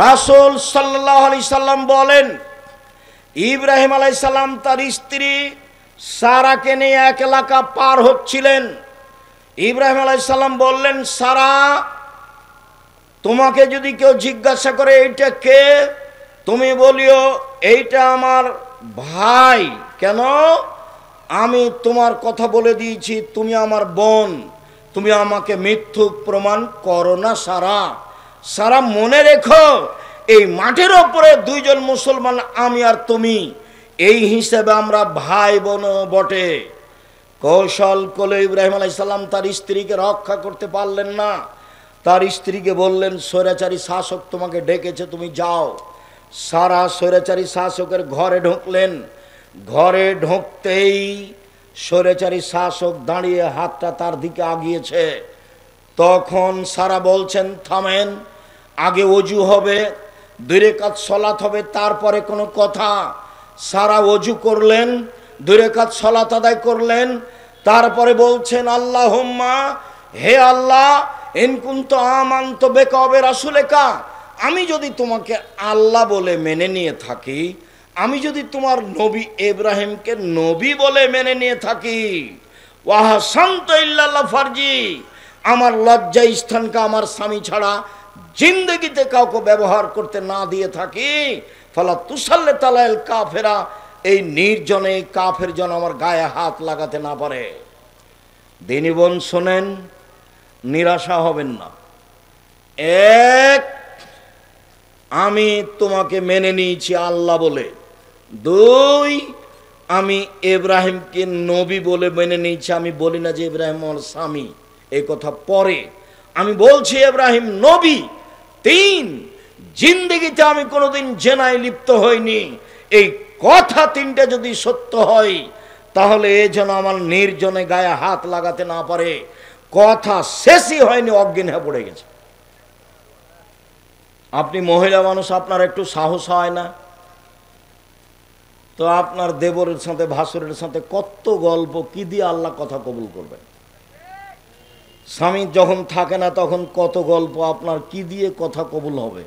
রাসূল সাল্লাল্লাহু আলাইহি সাল্লাম বলেন, ইব্রাহিম আলাইহিস সালাম তার স্ত্রী সারাকে নিয়ে এক এলাকা পার হচ্ছিলেন। ইব্রাহিম আলাইহিস সালাম বললেন, সারা, তোমাকে যদি কেউ জিজ্ঞাসা করে এইটা কে, তুমি বলিও এইটা আমার ভাই। কেন? আমি তোমার কথা বলে দিয়েছি, তুমি আমার বোন, তুমি আমাকে মিথ্যুক প্রমাণ করো না সারা। সারা, মনে রেখো, এই মাটির ওপরে দুইজন মুসলমান, আমি আর তুমি, এই হিসেবে আমরা ভাই বোন বটে। কৌশল করে ইব্রাহিম আলাইহিস সালাম তার স্ত্রীকে রক্ষা করতে পারলেন না। তার স্ত্রীকে বললেন, স্বৈরাচারী শাসক তোমাকে ডেকেছে, তুমি যাও। সারা স্বৈরাচারী শাসকের ঘরে ঢুকলেন। ঘরে ঢুকতেই স্বৈরাচারী শাসক দাঁড়িয়ে হাতটা তার দিকে আগিয়েছে। তখন সারা বলছেন, থামেন, আগে ওযু হবে, 2 রাকাত সালাত হবে, তারপরে কোনো কথা। সারা ওযু করলেন, 2 রাকাত সালাত আদায় করলেন, তারপরে বলছেন, আল্লাহুম্মা, হে আল্লাহ, ইন কুনতু আমানতু বিকা ওয়া বিরাসূলিকা, আমি যদি তোমাকে আল্লাহ বলে মেনে নিয়ে থাকি, আমি যদি তোমার নবী ইব্রাহিমকে নবী বলে মেনে নিয়ে থাকি, ওয়া হাসানতু ইল্লাল্লাহ ফারজি, আমার লজ্জা স্থানকে আমার স্বামী ছাড়া জিন্দগিতে কাউকে ব্যবহার করতে না দিয়ে থাকি, ফালা তুসাল্লিত আলাল কাফেরা, এই নির্জনে কাফের যেন আমার গায়ে হাত লাগাতে না পারে। দিনী বোন শোনেন, নিরাশা হবেন না। এক, আমি তোমাকে মেনে নিয়েছি আল্লাহ বলে। 2, আমি ইব্রাহিমকে নবী বলে মেনে নিয়েছি। আমি বলি না যে ইব্রাহিম আমার স্বামী, এই কথা পরে, আমি বলছি ইব্রাহিম নবী। 3, জিন্দেগিতে আমি কোনোদিন জেনায় লিপ্ত হইনি। এই কথা 3টা যদি সত্য হয়, তাহলে এ যেন আমার নির্জনে গায়ে হাত লাগাতে না পারে। কথা শেষই হয়নি, অজ্ঞান হয়ে পড়ে গেছে। আপনি মহিলা মানুষ, আপনার একটু সাহস হয় না? তো আপনার দেবরের সাথে ভাসুরের সাথে কত গল্প, কি দিয়ে আল্লাহ কথা কবুল করবেন? স্বামী যখন থাকে না তখন কত গল্প, আপনার কি দিয়ে কথা কবুল হবে?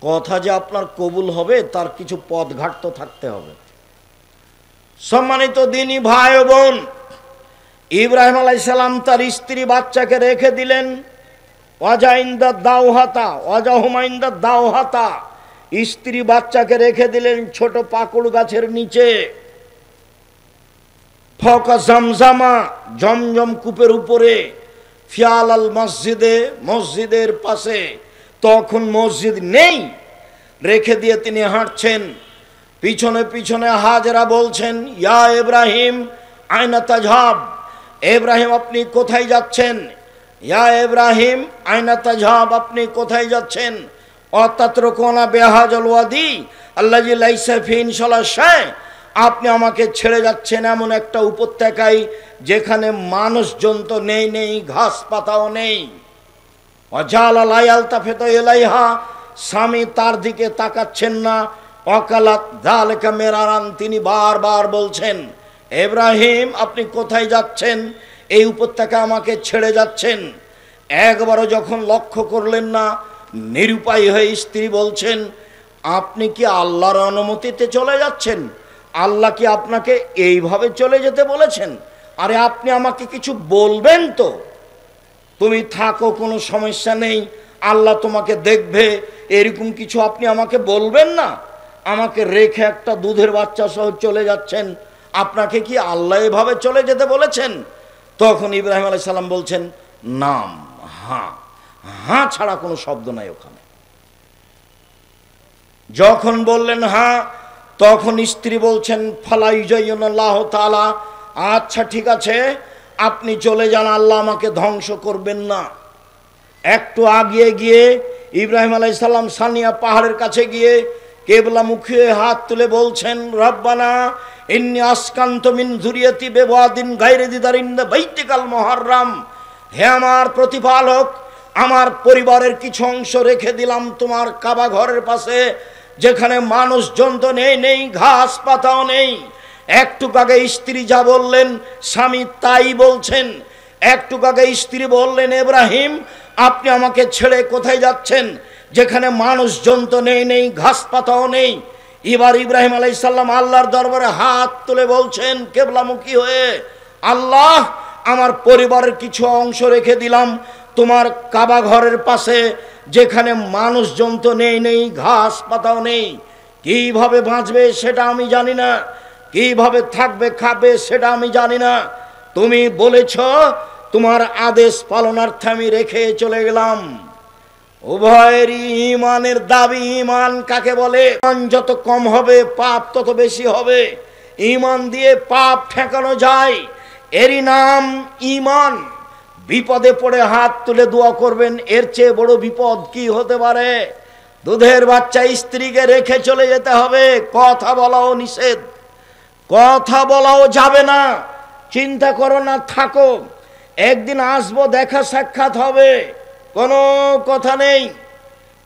কথা যে আপনার কবুল হবে তার কিছু পথঘাট তো থাকতে হবে। সম্মানিত দিনী ভাই ও বোন, ইব্রাহিম আলাইহিস সালাম তার স্ত্রী বাচ্চাকে রেখে দিলেন। ওয়াজাইন্দা দাওহাতা, ওয়াজাহুমাইন্দা দাওহাতা, স্ত্রী বাচ্চাকে রেখে দিলেন ছোট পাকুড় গাছের নিচে। ফাওকা জামজামা, জমজম কূপের উপরে। ফিয়াল আল মসজিদে, মসজিদের পাশে। তখন মসজিদ নেই, রেখে দিয়ে তিনি হাঁটছেন। পিছনে পিছনে হাজেরা বলছেন, ইয়া ইব্রাহিম আইনা তাজহাব, ইব্রাহিম আপনি কোথায় যাচ্ছেন? ইয়া ইব্রাহিম আইনা তাজহাব, আপনি কোথায় যাচ্ছেন? অতাত্রকুনা বিহাজাল ওয়াদি আল্লাযী লাইসা ফি ইনশাল্লাহ শাই, আপনি আমাকে ছেড়ে যাচ্ছেন এমন একটা উপত্যকায় যেখানে মানুষজন তো নেই, নেই ঘাস পাতাও নেই। অজালা লা ইয়ালতাফিতু ইলাইহা, স্বামী তার দিকে তাকাচ্ছেন না। অকালাত যালিকা মিরারান, তিনি বারবার বলছেন, ইব্রাহিম আপনি কোথায় যাচ্ছেন? এই উপত্যকা আমাকে ছেড়ে যাচ্ছেন। একবারও যখন লক্ষ্য করলেন না, নিরুপায় হয়ে স্ত্রী বলছেন, আপনি কি আল্লাহর অনুমতিতে চলে যাচ্ছেন? আল্লাহ কি আপনাকে এইভাবে চলে যেতে বলেছেন? আরে আপনি আমাকে কিছু বলবেন তো, তুমি থাকো, কোনো সমস্যা নেই, আল্লাহ তোমাকে দেখবে, এরকম কিছু আপনি আমাকে বলবেন না? আমাকে রেখে একটা দুধের বাচ্চা সহ চলে যাচ্ছেন, আপনাকে কি আল্লাহ এভাবে চলে যেতে বলেছেন? তখন ইব্রাহিম আলাইহিস সালাম বলছেন, নাম, হ্যাঁ, হ্যাঁ ছাড়া কোনো শব্দ নাই ওখানে। যখন বললেন হ্যাঁ, তখন স্ত্রী বলছেন, ফালা ইউজাইয়ুনাল্লাহু তাআলা, আচ্ছা ঠিক আছে, আপনি চলে যান, আল্লাহ আমাকে ধ্বংস করবেন না। একটু আগিয়ে গিয়ে ইব্রাহিম আলাইহিস সালাম সানিয়া পাহাড়ের কাছে গিয়ে কেবলামুখী হাত তুলে বলছেন, রব্বানা ইন্নী আসকানতু মিন যুরিয়াতি বিওয়াদিন গায়রি যি যারইন ইনদা বাইতিকাল মুহাররাম, হে আমার প্রতিপালক, আমার পরিবারের কিছু অংশ রেখে দিলাম তোমার কাবা ঘরের পাশে, যেখানে মানুষজন তো নেই, নেই ঘাস পাতাও নেই। একটু আগে স্ত্রী যা বললেন স্বামী তাই বলছেন। একটু আগে স্ত্রী বললেন, ইব্রাহিম আপনি আমাকে ছেড়ে কোথায় যাচ্ছেন? যেখানে মানুষ জন্তু নেই, ঘাস পাতাও নেই। এবার ইব্রাহিম আলাইহিস সালাম আল্লাহর দরবারে হাত তুলে বলছেন কিবলামুখী হয়ে, আল্লাহ, আমার পরিবারের কিছু অংশ রেখে দিলাম তোমার কাবা ঘরের পাশে, যেখানে মানুষ জন্তু নেই, ঘাস পাতাও নেই। কিভাবে বাঁচবে সেটা আমি জানি না, কিভাবে থাকবে খাবে সেটা আমি জানি না। তুমি বলেছ, তোমার আদেশ পালনার্থে আমি রেখে চলে গেলাম। উভয়েরই ঈমানের দাবি। ঈমান কাকে বলে? ঈমান যত কম হবে পাপ তত বেশি হবে। ঈমান দিয়ে পাপ ঠেকানো যায়, এরই নাম ঈমান। বিপদে পড়ে হাত তুলে দোয়া করবেন, এর চেয়ে বড় বিপদ কি হতে পারে? দুধের বাচ্চা স্ত্রীকে রেখে চলে যেতে হবে, কথা বলাও নিষেধ, কথা বলাও যাবে না। চিন্তা করো না, থাকো, একদিন আসবো, দেখা সাক্ষাৎ হবে, কোনো কথা নেই।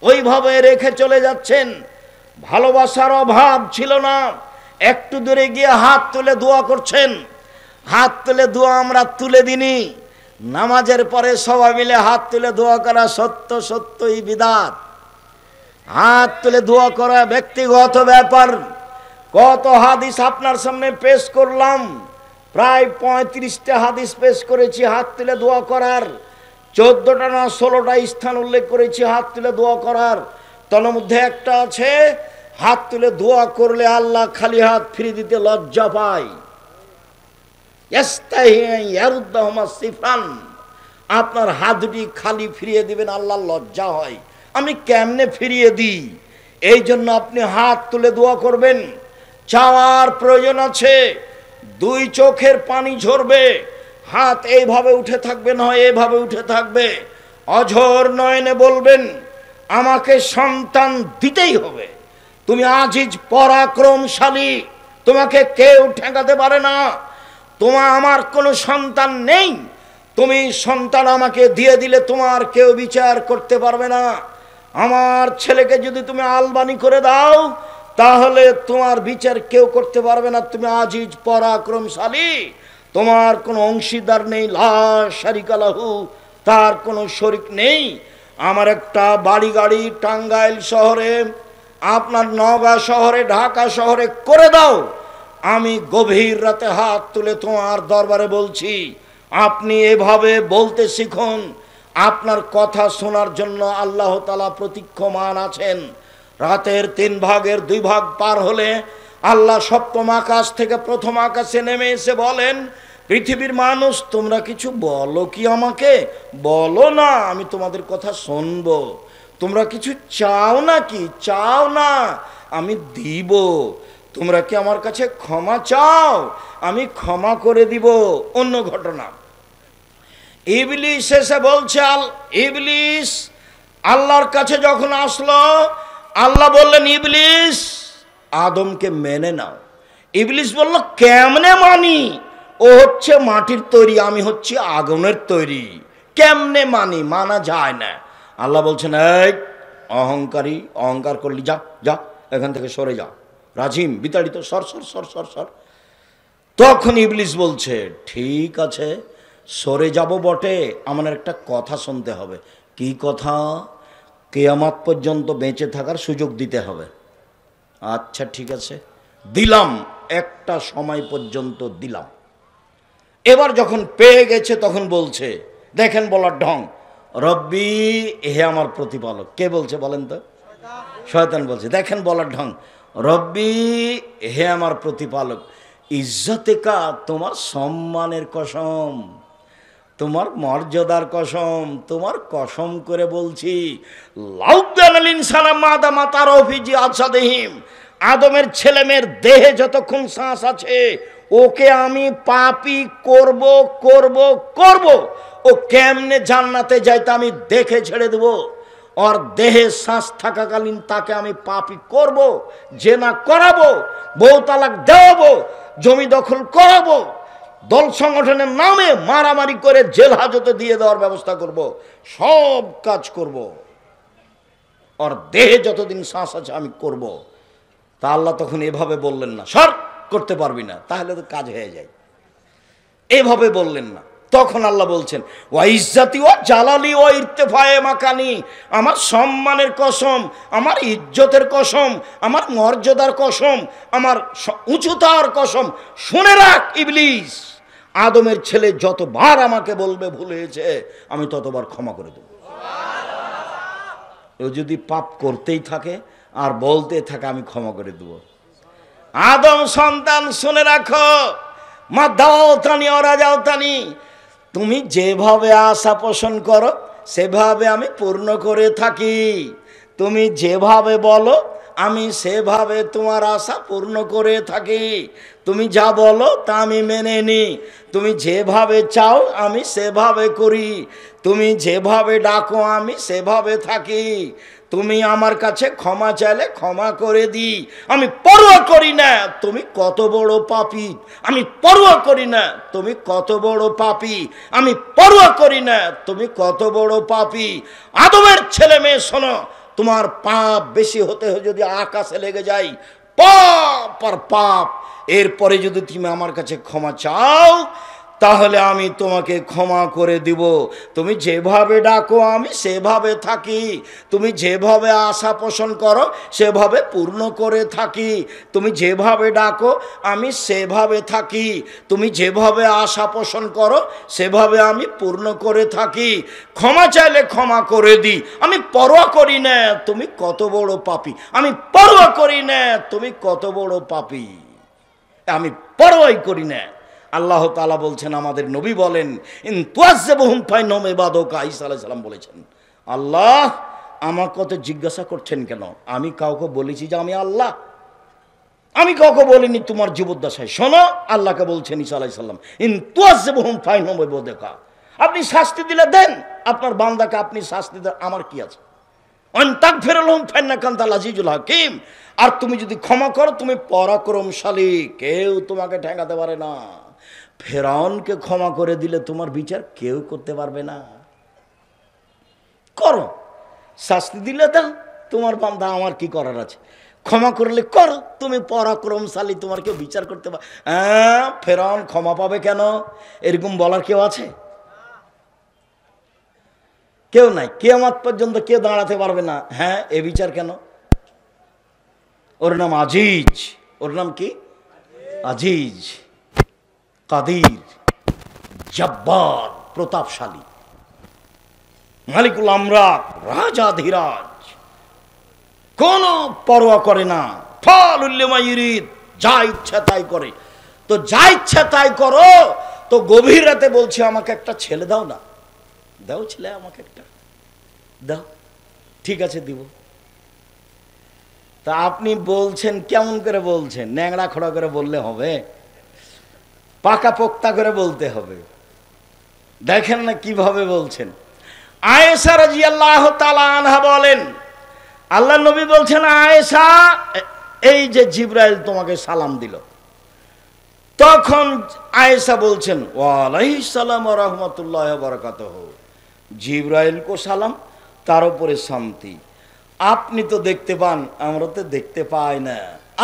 ওইভাবে রেখে চলে যাচ্ছেন। ভালোবাসার অভাব ছিল না, একটু দূরে গিয়ে হাত তুলে দোয়া করছেন। হাত তুলে দোয়া আমরা তুলে দিনি, নামাজের পরে সবাই মিলে হাত তুলে দোয়া করা সত্যই বিদাত। হাত তুলে দোয়া করা ব্যক্তিগত ব্যাপার। কত হাদিস আপনার সামনে পেশ করলাম, প্রায় 35টা হাদিস পেশ করেছি হাত তুলে দোয়া করার। 14টা না 16টা স্থান উল্লেখ করেছি হাত তুলে দোয়া করার। তার মধ্যে একটা আছে, হাত তুলে দোয়া করলে আল্লাহ খালি হাত ফিরিয়ে দিতে লজ্জা পায়। আপনার হাত দুটি খালি ফিরিয়ে দিবেন, আল্লাহ লজ্জা হয়। আমি কেমনে ফিরিয়ে দিই? এই জন্য আপনি হাত তুলে দোয়া করবেন। চাওয়ার প্রয়োজন আছে, 2 চোখের পানি ঝরবে, হাত এইভাবে উঠে থাকবে, নয় এইভাবে উঠে থাকবে। অঝোর নয়নে বলবেন, আমাকে সন্তান দিতেই হবে। তুমি আজিজ পরাক্রমশালী, তোমাকে কেউ ঠেকাতে পারে না। আমার কোনো সন্তান নেই, তুমি সন্তান আমাকে দিয়ে দিলে তোমার কেউ বিচার করতে পারবে না। আমার ছেলেকে যদি তুমি আলবানি করে দাও, তাহলে তোমার বিচার কেউ করতে পারবে না। তুমি আজিজ পরাক্রমশালী, তোমার কোনো অংশীদার নেই, লা শারিকা লাহু, তার কোনো শরিক নেই। আমার একটা বাড়ি গাড়ি টাঙ্গাইল শহরে, আপনার নওগাঁ শহরে, ঢাকা শহরে করে দাও, আমি গভীর রাতে হাত তুলে তোমার দরবারে বলছি, আপনি এভাবে বলতে শিখুন। আপনার কথা শোনার জন্য আল্লাহ তাআলা প্রতীক্ষমান আছেন। রাতের 3 ভাগের 2 ভাগ পার হলে আল্লাহ সপ্তম আকাশ থেকে প্রথম আকাশে নেমে এসে বলেন, পৃথিবীর মানুষ, তোমরা কিছু বলো কি আমাকে? বলো না, আমি তোমাদের কথা শুনবো। তোমরা কিছু চাও না কি? চাও না, আমি দিব। তোমরা কি আমার কাছে ক্ষমা চাও? আমি ক্ষমা করে দিব। অন্য ঘটনা, ইবলিস এসে বলছে, ইবলিস আল্লাহর কাছে যখন আসলো, আল্লাহ বললেন, ইবলিস আদমকে মেনে নাও। ইবলিস বলল, কেমনে মানি? ও হচ্ছে মাটির তৈরি, আমি হচ্ছি আগুনের তৈরি, কেমনে মানি? মানা যায় না। আল্লাহ বলছেন, এই অহংকারী, অহংকার করলি, যা যা এখান থেকে সরে যা, রাজিম বিতাড়িত, সর সর সর সর সর। তখন ইবলিস বলছে, ঠিক আছে সরে যাব বটে, আমার একটা কথা শুনতে হবে। কি কথা? কিয়ামত পর্যন্ত বেঁচে থাকার সুযোগ দিতে হবে। আচ্ছা ঠিক আছে, দিলাম, একটা সময় পর্যন্ত দিলাম। এবার যখন পেয়ে গেছে তখন বলছে, দেখেন বলার ঢং, রব্বি, হে আমার প্রতিপালক। কে বলছে বলেন তো? শয়তান বলছে। দেখেন বলার ঢং, রব্বি, হে আমার প্রতিপালক, ইজ্জতেকা, তোমার সম্মানের কসম, তোমার মর্যাদার কসম, তোমার কসম করে বলছি, আদমের ছেলেমেয়ের দেহে যতক্ষণ শ্বাস আছে, ওকে আমি পাপী করব করব করব। ও কেমনে জান্নাতে যাইতে আমি দেখে ছেড়ে দেব। ওর দেহে শ্বাস থাকাকালীন তাকে আমি পাপী করব, জেনা করাবো, বউ তালাক দেওয়াবো, জমি দখল করাবো, দল সংগঠনের নামে মারামারি করে জেল হাজতে দিয়ে দেওয়ার ব্যবস্থা করব, সব কাজ করব। ওর দেহে যতদিন শ্বাস আছে আমি করব। তা আল্লাহ তখন এভাবে বললেন না, সর, করতে পারবি না, তাহলে তো কাজ হয়ে যায়। এভাবে বললেন না। তখন আল্লাহ বলছেন ওয়া ইজ্জাতি ওয়া জালালি ওয়া ইরতিফায়ে মাকানি, আমার সম্মানের কসম, আমার ইজ্জতের কসম, আমার মর্যাদার কসম, আমার উঁচুতার কসম, শুনে রাখ ইবলিস, আদমের ছেলে যতবার আমাকে বলবে ভুল হয়েছে আমি ততবার ক্ষমা করে দেব। ও যদি পাপ করতেই থাকে আর বলতে থাকে আমি ক্ষমা করে দেব। আদম সন্তান শুনে রাখো, মা দাওতানি ওরা যাওতানি, তুমি যেভাবে আশা পোষণ করো সেভাবে আমি পূর্ণ করে থাকি। তুমি যেভাবে বলো আমি সেভাবে তোমার আশা পূর্ণ করে থাকি। তুমি যা বলো তা আমি মেনে নিই। তুমি যেভাবে চাও আমি সেভাবে করি। তুমি যেভাবে ডাকো আমি সেভাবে থাকি। তুমি আমার কাছে ক্ষমা চাইলে ক্ষমা করে দিই। আমি পরোয়া করি না তুমি কত বড় পাপী, আমি পরোয়া করি না তুমি কত বড় পাপী, আমি পরোয়া করি না তুমি কত বড় পাপী। আদমের ছেলে মেয়ে শোনো, তোমার পাপ বেশি হতে যদি আকাশে লেগে যায়, পাপ আর পাপ, এরপরে যদি তুমি আমার কাছে ক্ষমা চাও তাহলে আমি তোমাকে ক্ষমা করে দিব। তুমি যেভাবে ডাকো আমি সেভাবে থাকি। তুমি যেভাবে আশা পোষণ করো সেভাবে পূর্ণ করে থাকি। তুমি যেভাবে ডাকো আমি সেভাবে থাকি। তুমি যেভাবে আশা পোষণ করো সেভাবে আমি পূর্ণ করে থাকি। ক্ষমা চাইলে ক্ষমা করে দিই। আমি পরোয়া করি না তুমি কত বড় পাপী, আমি পরোয়া করি না তুমি কত বড় পাপী, আমি পরোয়াই করি না। আল্লাহ তাআলা বলছেন, আমাদের নবী বলেন ইন তুআযযিবহুম ফাইন্নাহুম ইবাদুকা, ঈসা আলাইহিস সালাম বলেছেন, আল্লাহ আমাকে কত জিজ্ঞাসা করছেন কেন? আমি কাউকে বলেছি যে আমি আল্লাহ? আমি কাউকে বলিনি তোমার জীবদ্দশায়। শোনো, আল্লাহকে বলছেন ঈসা আলাইহিস সালাম, ইন তুআযযিবহুম ফাইন্নাহুম ইবাদুকা, আপনি শাস্তি দিলে দেন, আপনার বান্দাকে আপনি শাস্তি দেন, আমার কি আছে? অন্তাগফিরুলহুম ফাইন্নাকা আনতাল আজিজুল হাকিম, আর তুমি যদি ক্ষমা করো তুমি পরাক্রমশালী, কেউ তোমাকে ঠেকাতে পারে না। ফেরাউনকে ক্ষমা করে দিলে তোমার বিচার কেউ করতে পারবে না। করো, শাস্তি দিলে দাও, তোমার বান্দা, আমার কি করার আছে? ক্ষমা করলে করো, তুমি পরাক্রমশালী, তোমার কেউ বিচার করতে পারে। হ্যাঁ, ফেরাউন ক্ষমা পাবে কেন? এরকম বলার কেউ আছে? কেউ নাই। কিয়ামত পর্যন্ত কেউ দাঁড়াতে পারবে না। হ্যাঁ, এ বিচার কেন? ওর নাম আজিজ। ওর নাম কি? আজিজ, কাদির, জব্বার, প্রতাপশালী, মালিকুল আমলাক, রাজাধিরাজ, কোন পরোয়া করে না। ফালুল লিমা ইউরিদ, যা ইচ্ছা তাই করে। তো যা ইচ্ছা তাই করো, তো গভীর রাতে বলছি আমাকে একটা ছেলে দাও না, দাও ছেলে আমাকে একটা দাও, ঠিক আছে দিব। তা আপনি বলছেন কেমন করে বলছেন? ন্যাংড়া খোড়া করে বললে হবে? পাকা পোক্তা করে বলতে হবে। দেখেন না কিভাবে বলছেন। আয়েশা রাদিয়াল্লাহু তাআলা আনহা বলেন, আল্লাহ নবী বলছেন, আয়েশা এই যে জিবরাইল তোমাকে সালাম দিল, তখন আয়েশা বলছেন ওয়া আলাইহিস সালাম ওয়া রাহমাতুল্লাহি ওয়া বারাকাতুহু, জিবরাইল কো সালাম, তার উপরে শান্তি। আপনি তো দেখতে পান, আমরা তো দেখতে পাই না।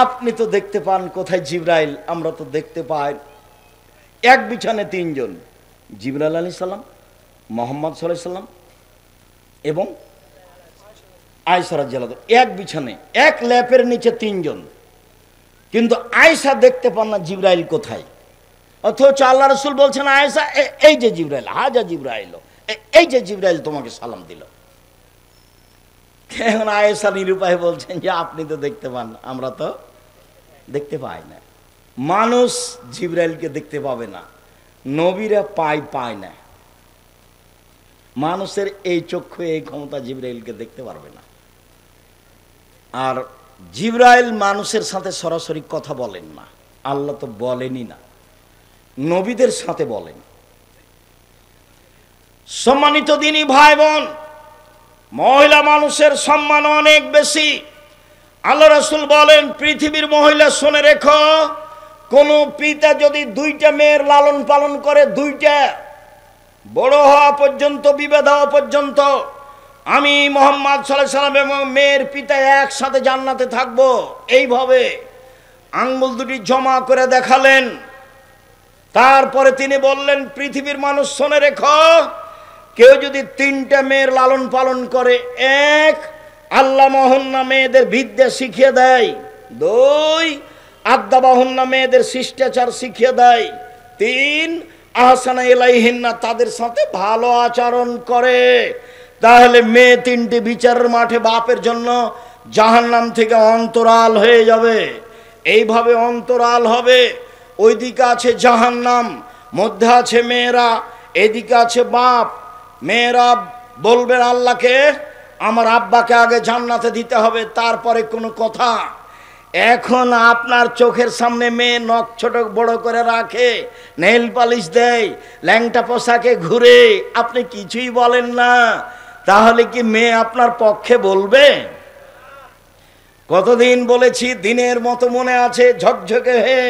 আপনি তো দেখতে পান, কোথায় জিবরাইল? আমরা তো দেখতে পাই। এক বিছানে তিনজন, জিবরাইল আলাইহিস সালাম, মুহাম্মদ সাল্লাল্লাহু আলাইহি সাল্লাম এবং আয়েশা রাদিয়াল্লাহু আনহা, এক বিছানে, এক ল্যাপের নিচে তিনজন। কিন্তু আয়েশা দেখতে পান না জিবরাইল কোথায়। অথচ আল্লাহ রাসূল বলছেন, আয়েশা এই যে জিবরাইল, হাজা জিবরাইল, এই যে জিবরাইল তোমাকে সালাম দিল। এখন আয়েশা নিরুপায় বলছেন যে আপনি তো দেখতে পান, আমরা তো দেখতে পাই না। মানুষ জিবরাইলকে দেখতে পাবে না, নবীরা পায় না। মানুষের এই চক্ষু, এই ক্ষমতা জিবরাইলকে দেখতে পারবে না। আর জিবরাইল মানুষের সাথে সরাসরি কথা বলেন না, আল্লাহ তো বলেনই না, নবীদের সাথে বলেন। সম্মানিত দিনী ভাই বোন, মহিলা মানুষের সম্মান অনেক বেশি। আল্লাহ রাসূল বলেন, পৃথিবীর মহিলা শুনে রেখো, কোন পিতা যদি দুইটা মেয়ের লালন পালন করে, দুইটা বড় হওয়া পর্যন্ত, বিবাহ হওয়া পর্যন্ত, আমি মুহাম্মদ সাল্লাল্লাহু আলাইহি সাল্লাম এবং মেয়ের পিতা একসাথে জান্নাতে থাকবো, এইভাবে আঙ্গুল দুটি জমা করে দেখালেন। তারপরে তিনি বললেন, পৃথিবীর মানুষ শোনে রেখো, কেউ যদি 3টা মেয়ের লালন পালন করে, 1 আল্লাহ মহন্না মেয়েদের বিদ্যা শিখিয়ে দেয়, 2 আদ্দা বাহন্না মেয়েদের শিষ্টাচার শিখিয়ে দেয়, 3 আহসানা ইলাইহিন্না তাদের সাথে ভালো আচরণ করে, তাহলে মেয়ে 3টে বিচারের মাঠে বাপের জন্য জাহান্নাম থেকে অন্তরাল হয়ে যাবে। এইভাবে অন্তরাল হবে, ওইদিকে আছে জাহান্নাম, মধ্যে আছে মেয়েরা, এদিকে আছে বাপ। মেয়েরা বলবেন আল্লাহকে, আমার আব্বাকে আগে জান্নাতে দিতে হবে, তারপরে কোনো কথা। এখন আপনার চোখের সামনে মেয়ে নখ ছোট বড় করে রাখে, নেল পালিশ দেয়, ল্যাংটা পোশাকে ঘুরে, আপনি কিছুই বলেন না, তাহলে কি মেয়ে আপনার পক্ষে বলবে? কতদিন বলেছি, দিনের মতো মনে আছে ঝকঝকে হয়ে।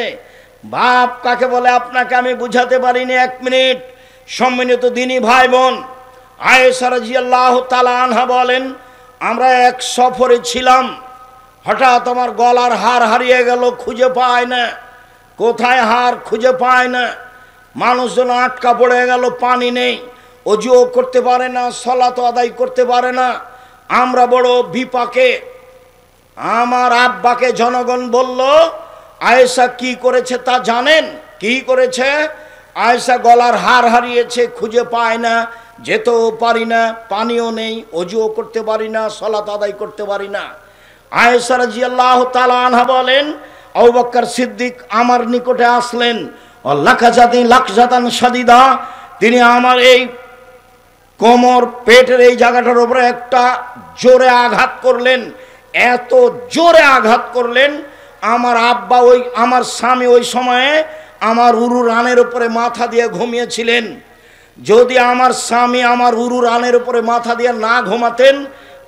বাপ কাকে বলে আপনাকে আমি বুঝাতে পারিনি 1 মিনিট। সম্মানিত দিনী ভাই বোন, আয়েশা রাদিয়াল্লাহু তাআলা আনহা বলেন, আমরা এক সফরে ছিলাম, হঠাৎ আমার গলার হার হারিয়ে গেল, খুঁজে পায় না, কোথায় হার খুঁজে পায় না। মানুষজন আটকা পড়ে গেল, পানি নেই, অজুও করতে পারে না, সালাত আদায় করতে পারে না। আমরা বড় বিপাকে। আমার আব্বাকে জনগণ বলল, আয়েশা কি করেছে তা জানেন? কি করেছে? আয়েশা গলার হার হারিয়েছে, খুঁজে পায় না, যেতেও পারি না, পানিও নেই, অজুও করতে পারি না, সালাত আদায় করতে পারি না। আয়েশা রাদিয়াল্লাহু তাআলা আনহা বলেন, আবু বকর সিদ্দিক আমার নিকটে আসলেন, লাকজাতান শাদীদা, তিনি আমার এই কোমর পেটের এই জায়গাটার উপরে একটা জোরে আঘাত করলেন, এত জোরে আঘাত করলেন, আমার আব্বা আমার স্বামী ওই সময়ে আমার উরু রানের উপরে মাথা দিয়ে ঘুমিয়েছিলেন। যদি আমার স্বামী আমার উরু রানের উপরে মাথা দিয়ে না ঘুমাতেন,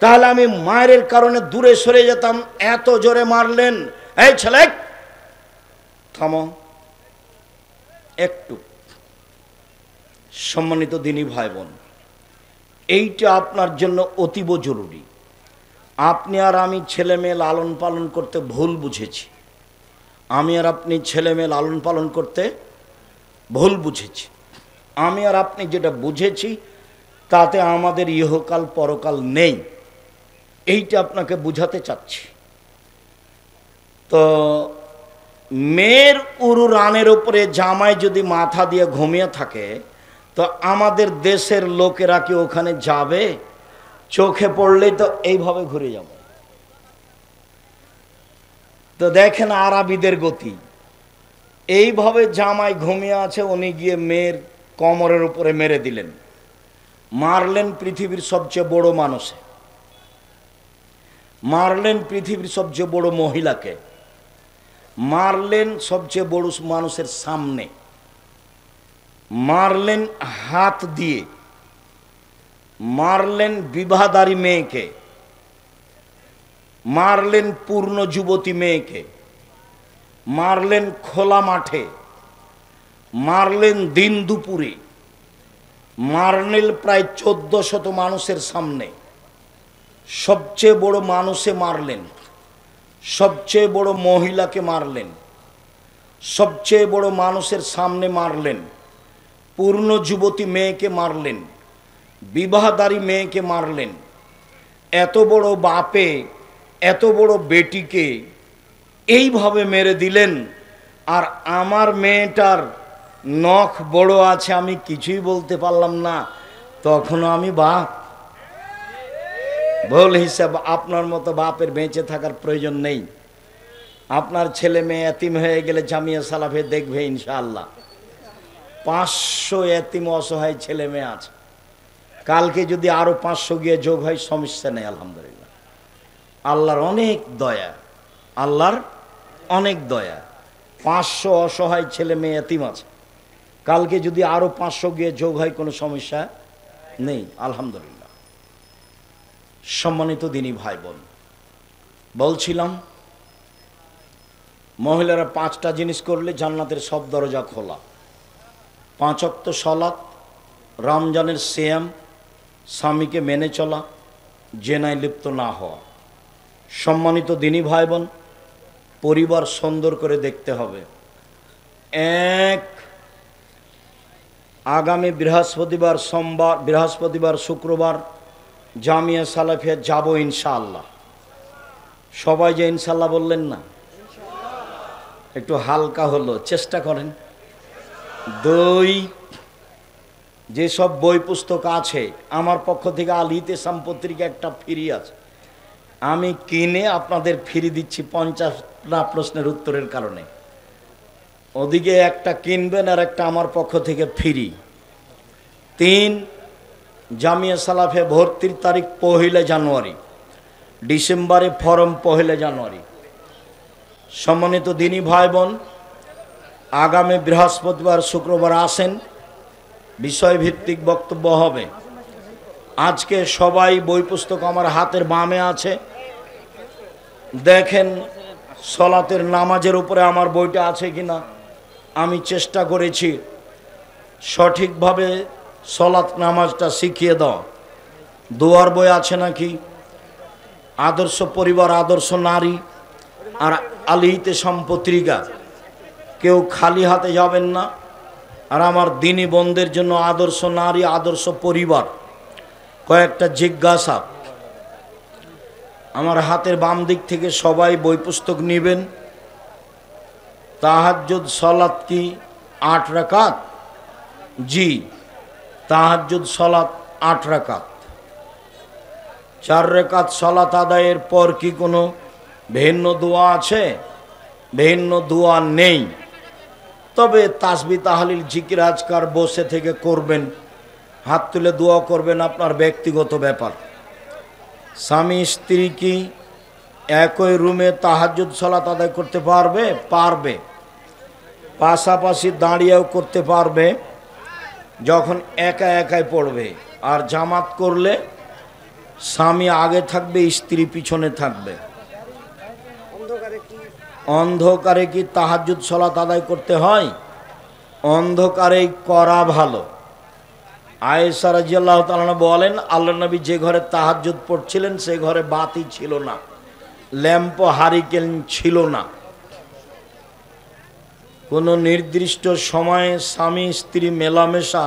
তাহলে আমি মায়ের কারণে দূরে সরে যেতাম, এত জোরে মারলেন। এই ছেলে থামো একটু। সম্মানিত দিনী ভাই বোন, এইটা আপনার জন্য অতীব জরুরি। আপনি আর আমি ছেলে মেয়ে লালন পালন করতে ভুল বুঝেছি, আমি আর আপনি ছেলে মেয়ে লালন পালন করতে ভুল বুঝেছি। আমি আর আপনি যেটা বুঝেছি তাতে আমাদের ইহকাল পরকাল নেই, এইটা আপনাকে বুঝাতে চাচ্ছি। তো মেয়ের উরু রানের উপরে জামাই যদি মাথা দিয়ে ঘুমিয়ে থাকে, তো আমাদের দেশের লোকেরা কি ওখানে যাবে? চোখে পড়লেই তো এইভাবে ঘুরে যাবে। তো দেখেন আরবিদের গতি, এইভাবে জামাই ঘুমিয়ে আছে, উনি গিয়ে মেয়ের কোমরের উপরে মেরে দিলেন, মারলেন পৃথিবীর সবচেয়ে বড় মানুষে, মারলেন পৃথিবীর সবচেয়ে বড় মহিলাকে, মারলেন সবচেয়ে বড় মানুষের সামনে, মারলেন হাত দিয়ে, মারলেন বিবাহদারী মেয়েকে, মারলেন পূর্ণ যুবতী মেয়েকে, মারলেন খোলা মাঠে, মারলেন দিন দুপুরে, মারলেন প্রায় 1400 মানুষের সামনে। সবচেয়ে বড় মানুষে মারলেন, সবচেয়ে বড় মহিলাকে মারলেন, সবচেয়ে বড় মানুষের সামনে মারলেন, পূর্ণ যুবতী মেয়েকে মারলেন, বিবাহদারী মেয়েকে মারলেন। এত বড় বাপে এত বড় বেটিকে এইভাবে মেরে দিলেন, আর আমার মেয়েটার নখ বড় আছে, আমি কিছুই বলতে পারলাম না, তখনও আমি বাপ। ভুল হিসাব। আপনার মতো বাপের বেঁচে থাকার প্রয়োজন নেই। আপনার ছেলে মেয়ে এতিম হয়ে গেলে জামিয়া সালাফে দেখবে ইনশাআল্লাহ 500 এতিম অসহায় ছেলে মেয়ে আছে। কালকে যদি আরো 500 গিয়ে যোগ হয় সমস্যা নেই, আলহামদুলিল্লাহ। আল্লাহর অনেক দয়া, আল্লাহর অনেক দয়া। 500 অসহায় ছেলে মেয়ে এতিম আছে, কালকে যদি আরো 500 গিয়ে যোগ হয় কোনো সমস্যা নেই, আলহামদুলিল্লাহ। সম্মানিত দিনী ভাই বোন, বলছিলাম মহিলারা 5টা জিনিস করলে জান্নাতের সব দরজা খোলা। 5 ওয়াক্ত সালাত, রমজানের সিয়াম, স্বামীকে মেনে চলা, জেনায় লিপ্ত না হওয়া। সম্মানিত দিনী ভাই বোন, পরিবার সুন্দর করে দেখতে হবে। 1 আগামী বৃহস্পতিবার শুক্রবার জামিয়া সালাফিয়া যাব ইনশাআল্লাহ। সবাই যে ইনশাআল্লাহ বললেন না, একটু হালকা হলো, চেষ্টা করেন। দুই, যেসব বই পুস্তক আছে আমার পক্ষ থেকে আল ইতিসাম পত্রিকা একটা ফ্রি আছে, আমি কিনে আপনাদের ফ্রি দিচ্ছি 50টা প্রশ্নের উত্তরের কারণে। ওদিকে একটা কিনবেন আর একটা আমার পক্ষ থেকে ফ্রি। 3, জামিয়া সালাফে ভর্তির তারিখ 1 জানুয়ারি, ডিসেম্বরে ফরম 1 জানুয়ারি। সম্মানিত দিনী ভাই বোন, আগামী বৃহস্পতিবার শুক্রবার আসেন, বিষয়ভিত্তিক বক্তব্য হবে। আজকে সবাই বই পুস্তক আমার হাতের বামে আছে, দেখেন সলাতের নামাজের উপরে আমার বইটা আছে কিনা। আমি চেষ্টা করেছি সঠিকভাবে সলাত নামাজটা শিখিয়ে দাও। দোয়ার বই আছে নাকি, আদর্শ পরিবার আদর্শ নারী আর আল ইতিসাম পত্রিকা, কেউ খালি হাতে যাবেন না। আর আমার দিনী বোনদের জন্য আদর্শ নারী আদর্শ পরিবার, কয়েকটা জিজ্ঞাসা। আমার হাতের বাম দিক থেকে সবাই বই পুস্তক নেবেন। তাহাজ্জুদ সালাত কি 8 রাকাত? জি, তাহাজ্জুদ সালাত 8 রাকাত। 4 রাকাত সালাত আদায়ের পর কি কোনো ভিন্ন দোয়া আছে? ভিন্ন দোয়া নেই, তবে তাসবিহ তাহলিল জিকির আজকার বসে থেকে করবেন, হাত তুলে দোয়া করবেন, আপনার ব্যক্তিগত ব্যাপার। স্বামী স্ত্রী কি একই রুমে তাহাজ্জুদ সালাত আদায় করতে পারবে? পারবে। পাশাপাশি দাঁড়িয়েও করতে পারবে যখন একা একাই পড়বে। আর জামাত করলে স্বামী আগে থাকবে, স্ত্রী পিছনে থাকবে। অন্ধকারে কি তাহাজ্জুদ সালাত আদায় করতে হয়? অন্ধকারেই করা ভালো। আয়েশা রাদিয়াল্লাহু তাআলা বলেন, আল্লাহর নবী যে ঘরে তাহাজ্জুদ পড়ছিলেন সে ঘরে বাতি ছিল না, ল্যাম্প হারিকেন ছিল না। কোনো নির্দিষ্ট সময়ে স্বামী স্ত্রী মেলামেশা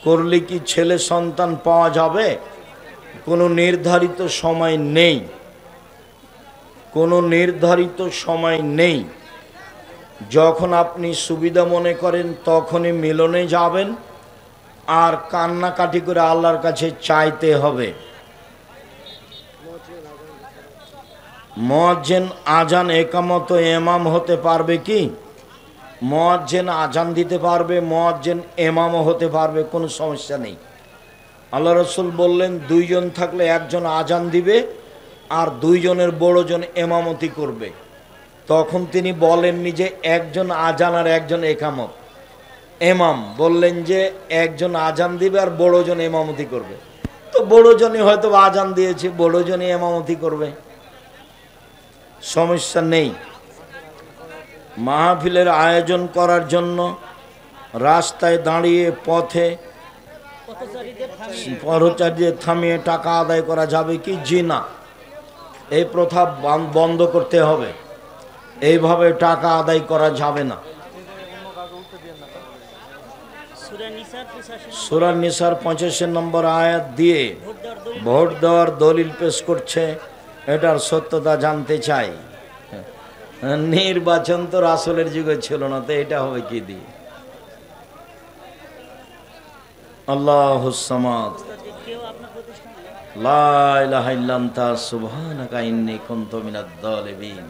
করলে কি ছেলে সন্তান পাওয়া যাবে? কোনো নির্ধারিত সময় নেই, কোনো নির্ধারিত সময় নেই। যখন আপনি সুবিধা মনে করেন তখনই মিলনে যাবেন, আর কান্নাকাটি করে আল্লাহর কাছে চাইতে হবে। মুয়াজ্জিন আজান একামত ইমাম হতে পারবে কি? মুয়াজ্জিন আজান দিতে পারবে, মুয়াজ্জিন ইমামও হতে পারবে, কোনো সমস্যা নেই। আল্লাহ রাসূল বললেন 2 জন থাকলে 1 জন আজান দিবে আর 2 জনের বড় জন ইমামতি করবে। তখন তিনি বলেননি যে 1 জন আজান আর 1 জন একামত। ইমাম বললেন যে 1 জন আজান দিবে আর বড় জন ইমামতি করবে। তো বড় জনই হয়তো আজান দিয়েছে, বড় জনই ইমামতি করবে, সমস্যা নেই। মাহফিলের আয়োজন করার জন্য রাস্তায় দাঁড়িয়ে পথে পথচারীদের থামিয়ে টাকা আদায় করা যাবে কি? জি না, এই প্রথা বন্ধ করতে হবে। এইভাবে টাকা আদায় করা যাবে না। সূরা নিসার 85 নম্বর আয়াত দিয়ে ভোট দেওয়ার দলিল পেশ করছে, এটার সত্যতা জানতে চাই। নির্বাচন তো রাসূলের যুগে ছিল না, তো এটা হবে কি দিয়ে? আল্লাহুস সামাদ, লা ইলাহা ইল্লা আনতা সুবহানাকা ইন্নী কুনতু মিনাজ জালিমিন।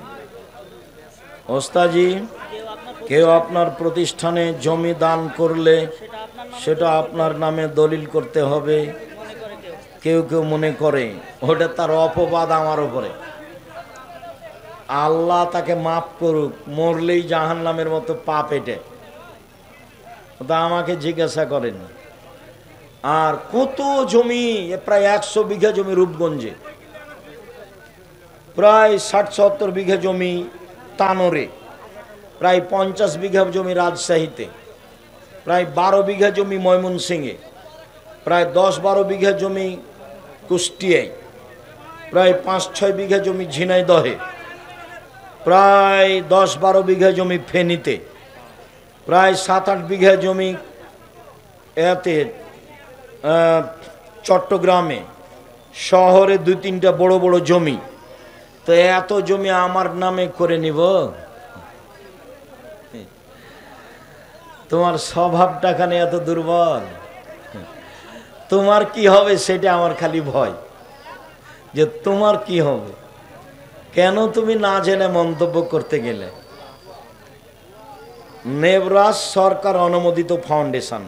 ওস্তাজি, কেউ আপনার প্রতিষ্ঠানে জমি দান করলে সেটা আপনার নামে দলিল করতে হবে, কেউ কেউ মনে করে ওটা তার অপবাদ আমার উপরে। আল্লাহ তাকে মাফ করুক, মরলেই জাহান্নামের মতো পাপ এটে। তা আমাকে জিজ্ঞাসা করেন। আর কত জমি, প্রায় 100 বিঘা জমি রূপগঞ্জে, প্রায় 60-70 বিঘা জমি তানোরে, প্রায় 50 বিঘা জমি রাজশাহীতে, প্রায় 12 বিঘা জমি ময়মনসিংহে, প্রায় 10-12 বিঘা জমি কুষ্টিয়ায়, প্রায় 5-6 বিঘা জমি ঝিনাইদহে, প্রায় 10-12 বিঘা জমি ফেনীতে, প্রায় 7-8 বিঘা জমি এতে চট্টগ্রামে শহরে 2-3টা বড় বড় জমি, তো এত জমি আমার নামে করে নিব? তোমার স্বভাবটা খানে এত দুর্বল, তোমার কি হবে সেটা আমার খালি ভয়, যে তোমার কি হবে, কেন তুমি না জেনে মন্তব্য করতে গেলে। নেবরাস সরকার অনুমোদিত ফাউন্ডেশন,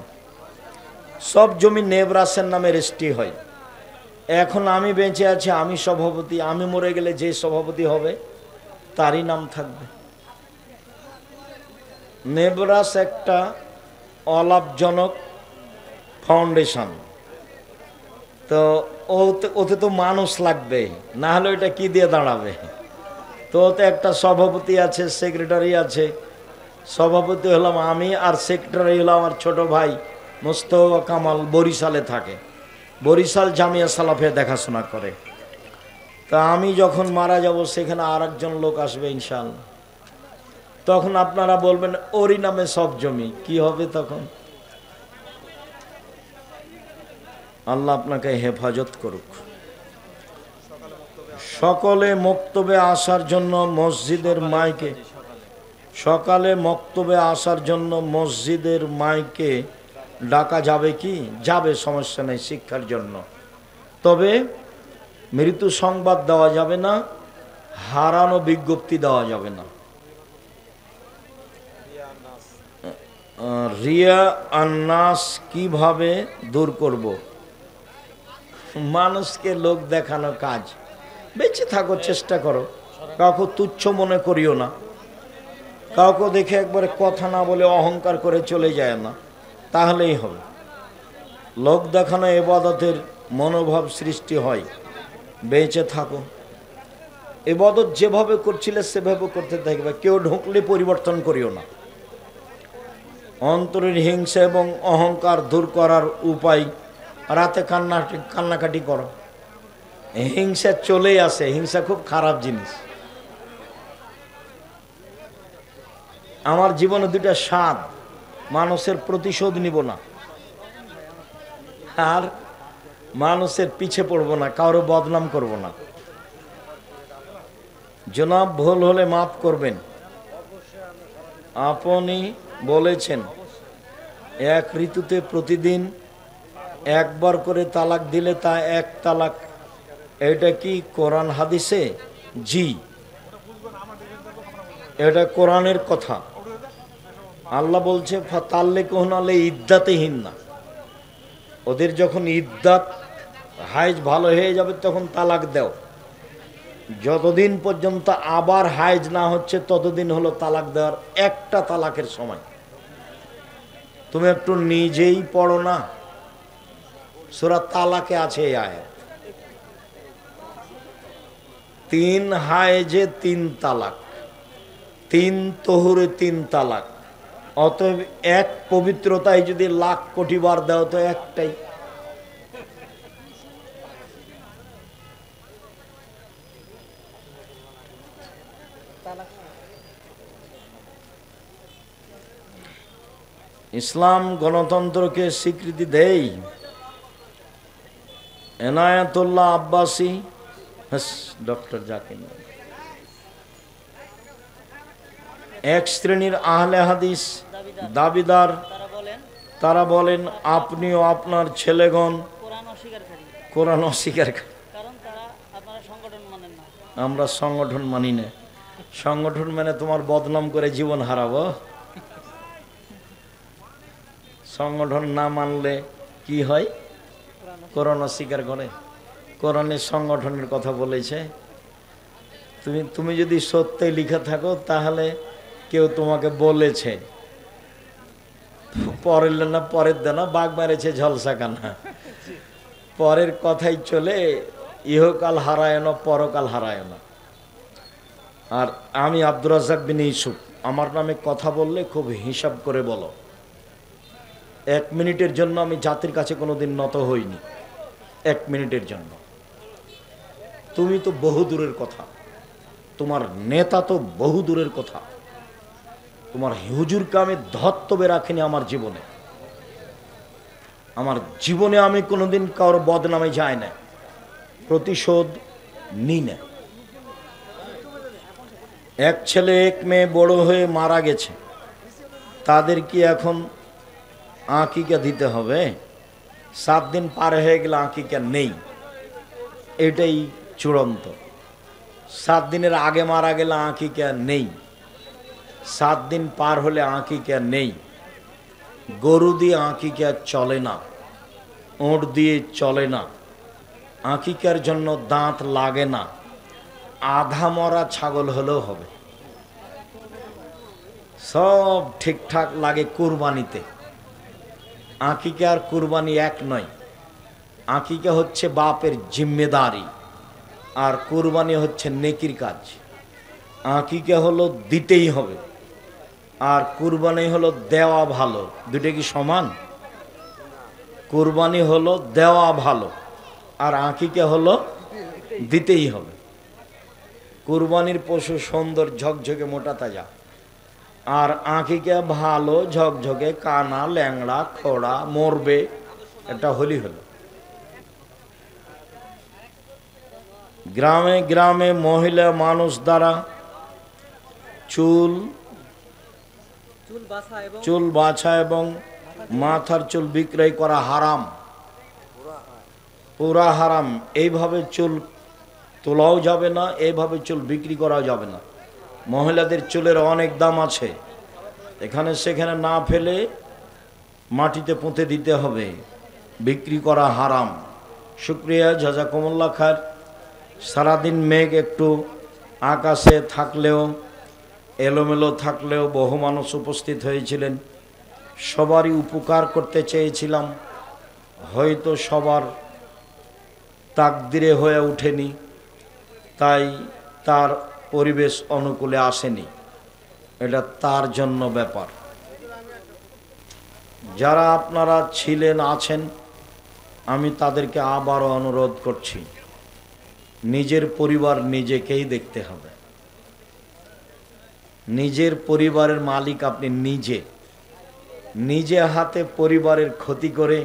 সব জমি নেবরাসের নামে রেজিস্ট্রি হয়। এখন আমি বেঁচে আছি, আমি সভাপতি, আমি মরে গেলে যে সভাপতি হবে তারই নাম থাকবে। নেবরাস একটা অলাভজনক ফাউন্ডেশন, তো ওতে তো মানুষ লাগবে, না হলে ওইটা কি দিয়ে দাঁড়াবে। তো ওতে একটা সভাপতি আছে, সেক্রেটারি আছে। সভাপতি হলাম আমি, আর সেক্রেটারি হলো আমার ছোট ভাই মোস্তফা কামাল, বরিশালে থাকে, বরিশাল জামিয়া সালাফে দেখাশোনা করে। তা আমি যখন মারা যাব সেখানে আর একজন লোক আসবে ইনশাআল্লাহ, তখন আপনারা বলবেন ওরই নামে সব জমি, কি হবে তখন? আল্লাহ আপনাকে হেফাজত করুক। সকলে মক্তবে আসার জন্য মসজিদের মাইকে, সকালে মক্তবে আসার জন্য মসজিদের মাইকে ডাকা যাবে কি? যাবে, সমস্যা নেই, শিক্ষার জন্য। তবে মৃত্যু সংবাদ দেওয়া যাবে না, হারানো বিজ্ঞপ্তি দেওয়া যাবে না। রিয়া আন্নাস কিভাবে দূর করব? মানুষকে লোক দেখানো কাজ, বেঁচে থাকো, চেষ্টা করো, কাউকে তুচ্ছ মনে করিও না, কাউকে দেখে একবারে কথা না বলে অহংকার করে চলে যায় না, তাহলেই হবে। লোক দেখানো ইবাদতের মনোভাব সৃষ্টি হয়। বেঁচে থাকো, ইবাদত যেভাবে করছিলে সেভাবে করতে থাকবে, কেউ ঢুকলে পরিবর্তন করিও না। অন্তরের হিংসা এবং অহংকার দূর করার উপায়, রাতে কান্নাকাটি করো। হিংসা চলেই আসে, হিংসা খুব খারাপ জিনিস। আমার জীবনে 2টা স্বাদ, মানুষের প্রতিশোধ নিব না, আর মানুষের পিছে পড়বো না, কারো বদনাম করব না। জনাব, ভুল হলে মাফ করবেন। আপনি বলেছেন এক ঋতুতে প্রতিদিন একবার করে তালাক দিলে তা 1 তালাক, এটা কি কোরআন হাদিসে? জি, এটা কোরআনের কথা। আল্লাহ বলছে ফাতাল্লিকুহুন্না লিইদ্দাতিহিন্না, ওদের যখন ইদ্দাত হাইজ ভালো হয়ে যাবে তখন তালাক দাও। যতদিন পর্যন্ত আবার হাইজ না হচ্ছে ততদিন হলো তালাক দেওয়ার একটা তালাকের সময়। তুমি একটু নিজেই পড়ো না, সূরা তালাকে আছে এই আয়াত, 3 হাইজে 3 তালাক, 3 তহুরে 3 তালাক। অতএব এক পবিত্রতায় যদি লাখ কোটি বার দাও তো একটাই। ইসলাম গণতন্ত্রকে স্বীকৃতি দেয়। এনায়েতুল্লাহ আব্বাসী, ডক্টর জাকির, এক শ্রেণীর আহলে হাদিস দাবিদার, তারা বলেন আপনিও আপনার ছেলেগণ কোরআন অস্বীকার করেন। আমরা সংগঠন মানি না। সংগঠন মানে তোমার বদনাম করে জীবন হারাবো? সংগঠন না মানলে কি হয়? কোরআন অস্বীকার করে। কোরআনের সংগঠনের কথা বলেছে। তুমি যদি সত্যি লিখে থাকো তাহলে কেউ তোমাকে বলেছে, পরের না পরের দেনা বাঘ মেরেছে ঝলসা কানা, পরের কথাই চলে, ইহকাল হারায় না পরকাল হারায় না। আর আমি আব্দুর রাজ্জাক বিন ইউসুফ, আমার নামে কথা বললে খুব হিসাব করে বলো। 1 মিনিটের জন্য আমি জাতির কাছে কোনোদিন নত হইনি, 1 মিনিটের জন্য। তুমি তো বহু দূরের কথা, তোমার নেতা তো বহু দূরের কথা, তোমার হুজুরকে আমি ধত্তবে রাখিনি আমার জীবনে। আমার জীবনে আমি কোনোদিন কারোর বদনামে যাই না, প্রতিশোধ নিই না। এক ছেলে এক মেয়ে বড় হয়ে মারা গেছে, তাদের কি এখন আকিকা দিতে হবে? 7 দিন পার হয়ে গেলে আকিকা নেই, এটাই চূড়ান্ত। 7 দিনের আগে মারা গেলে আকিকা নেই, 7 দিন পার হলে আকিকা নেই। গরু দিয়ে আকিকা চলে না, ওঁট দিয়ে চলে না, আকিকার জন্য দাঁত লাগে না। আধা মরা ছাগল হলেও হবে, সব ঠিকঠাক লাগে কুরবানিতে। আকিকা আর কুরবানি এক নয়। আকিকা হচ্ছে বাপের জিম্মেদারি, আর কুরবানি হচ্ছে নেকির কাজ। আকিকা হলো দিতেই হবে, আর কুরবানি হলো দেওয়া ভালো। দুটো কি সমান? কুরবানি হলো দেওয়া ভালো, আর আকিকা হলো দিতেই হবে। কুরবানির পশু সুন্দর ঝকঝকে মোটা তাজা, আর আকিকা ভালো ঝকঝকে কানা ল্যাংড়া খোড়া মরবে, এটা হলি হলো। গ্রামে গ্রামে মহিলা মানুষ দ্বারা চুল বাছা এবং মাথার চুল বিক্রয় করা হারাম, পুরা হারাম। এইভাবে চুল তোলাও যাবে না, এইভাবে চুল বিক্রি করাও যাবে না। মহিলাদের চুলের অনেক দাম আছে, এখানে সেখানে না ফেলে মাটিতে পুঁতে দিতে হবে, বিক্রি করা হারাম। শুক্রিয়া, জাযাকুমুল্লাহ খায়ের। সারাদিন মেঘ একটু আকাশে থাকলেও, এলোমেলো থাকলেও বহু মানুষ উপস্থিত হয়েছিলেন। সবারই উপকার করতে চেয়েছিলাম, হয়তো সবার তাকদিরে হয়ে ওঠেনি, তাই তার পরিবেশ অনুকূলে আসেনি, এটা তার জন্য ব্যাপার। যারা আপনারা ছিলেন আছেন, আমি তাদেরকে আবারও অনুরোধ করছি, নিজের পরিবার নিজেকেই দেখতে হবে। নিজের পরিবারের মালিক আপনি নিজে। নিজে হাতে পরিবারের ক্ষতি করে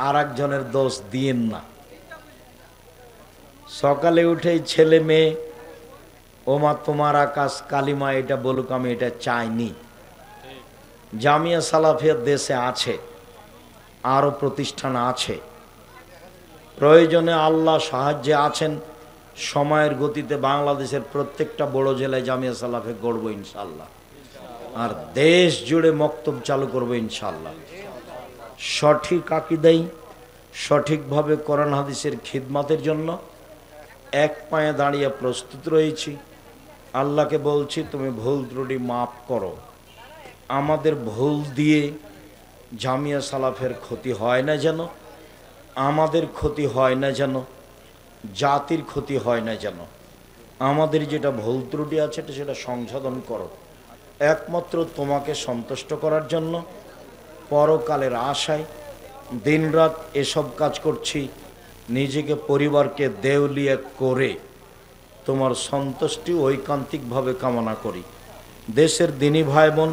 আর একজনের দোষ দিয়েন না। সকালে উঠেই ছেলে মেয়ে, ওমা তোমার আকাশ কালিমা এটা বলুক, আমি এটা চাইনি। জামিয়া সালাফিয়া দেশে আছে, আরও প্রতিষ্ঠান আছে, প্রয়োজনে আল্লাহ সাহায্যে আছেন। সময়ের গতিতে বাংলাদেশের প্রত্যেকটা বড় জেলায় জামিয়া সালাফে গড়ব ইনশাল্লাহ, আর দেশ জুড়ে মক্তব চালু করবো ইনশাল্লাহ। সঠিক আকীদায় সঠিকভাবে কোরআন হাদিসের খিদমতের জন্য এক পায়ে দাঁড়িয়ে প্রস্তুত রয়েছি। আল্লাহকে বলছি, তুমি ভুল ত্রুটি মাফ করো। আমাদের ভুল দিয়ে জামিয়া সালাফের ক্ষতি হয় না যেন, আমাদের ক্ষতি হয় না যেন, জাতির ক্ষতি হয় না যেন। আমাদের যেটা ভুল ত্রুটি আছে সেটা সংশোধন করো, একমাত্র তোমাকে সন্তুষ্ট করার জন্য, পরকালের আশায় দিনরাত এসব কাজ করছি। নিজেকে পরিবারকে দেউলিয়া করে তোমার সন্তুষ্টি ঐকান্তিকভাবে কামনা করি। দেশের দিনী ভাই বোন,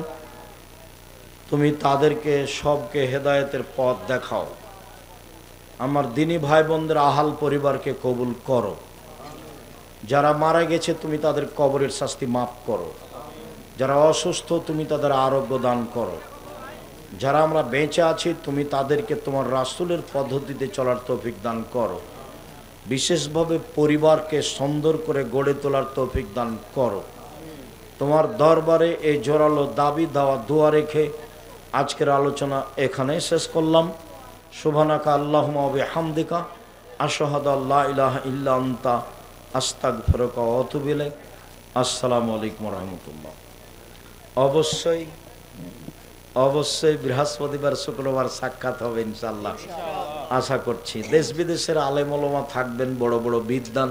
তুমি তাদেরকে সবকে হেদায়েতের পথ দেখাও। আমার দিনী ভাই বোনদের আহাল পরিবারকে কবুল করো। যারা মারা গেছে তুমি তাদের কবরের শাস্তি মাফ করো। যারা অসুস্থ তুমি তাদের আরোগ্য দান করো। যারা আমরা বেঁচে আছি তুমি তাদেরকে তোমার রাসূলের পদ্ধতিতে চলার তৌফিক দান করো। বিশেষভাবে পরিবারকে সুন্দর করে গড়ে তোলার তৌফিক দান করো। তোমার দরবারে এই জোরালো দাবি দেওয়া দোয়া রেখে আজকের আলোচনা এখানেই শেষ করলাম। সুবহানাকা আল্লাহুম্মা ওয়া বিহামদিকা আশহাদু আল্লা ইলাহা ইল্লা আনতা আস্তাগফিরুকা ওয়া আতুবু ইলাইক। আসসালামু আলাইকুম ওয়া রাহমাতুল্লাহ। অবশ্যই বৃহস্পতিবার শুক্রবার সাক্ষাৎ হবে ইনশাআল্লাহ, আশা করছি। দেশ বিদেশের আলেম ওলামা থাকবেন, বড় বড় বিদ্বান।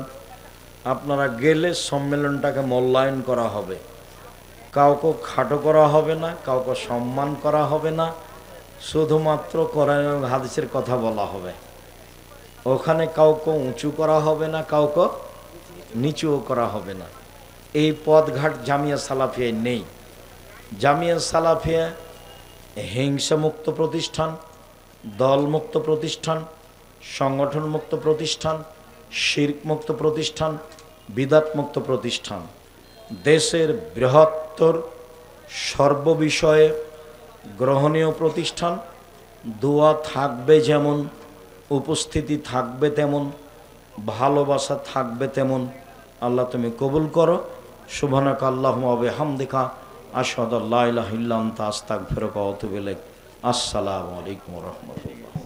আপনারা গেলে সম্মেলনটাকে মূল্যায়ন করা হবে, কাউকে খাটো করা হবে না, কাউকে সম্মান করা হবে না, শুধুমাত্র কোরআন এবং হাদিসের কথা বলা হবে। ওখানে কাউকে উঁচু করা হবে না, কাউকে নিচুও করা হবে না। এই পথঘাট জামিয়া সালাফিয়ায় নেই। জামিয়া সালাফিয়া হিংসামুক্ত প্রতিষ্ঠান, দলমুক্ত প্রতিষ্ঠান, সংগঠনমুক্ত প্রতিষ্ঠান, শিরকমুক্ত প্রতিষ্ঠান, বিদাতমুক্ত প্রতিষ্ঠান, দেশের বৃহত্তর সর্ববিষয়ে গ্রহণীয় প্রতিষ্ঠান। দোয়া থাকবে যেমন, উপস্থিতি থাকবে তেমন, ভালোবাসা থাকবে তেমন। আল্লাহ তুমি কবুল করো। সুবহানাকা আল্লাহুম্মা ওয়া বিহামদিকা আশহাদু আল্লা ইলাহা ইল্লা আনতা আস্তাগফিরুকা ওয়া আতুবু ইলাইক। আসসালামু আলাইকুম ওয়া রাহমাতুল্লাহ।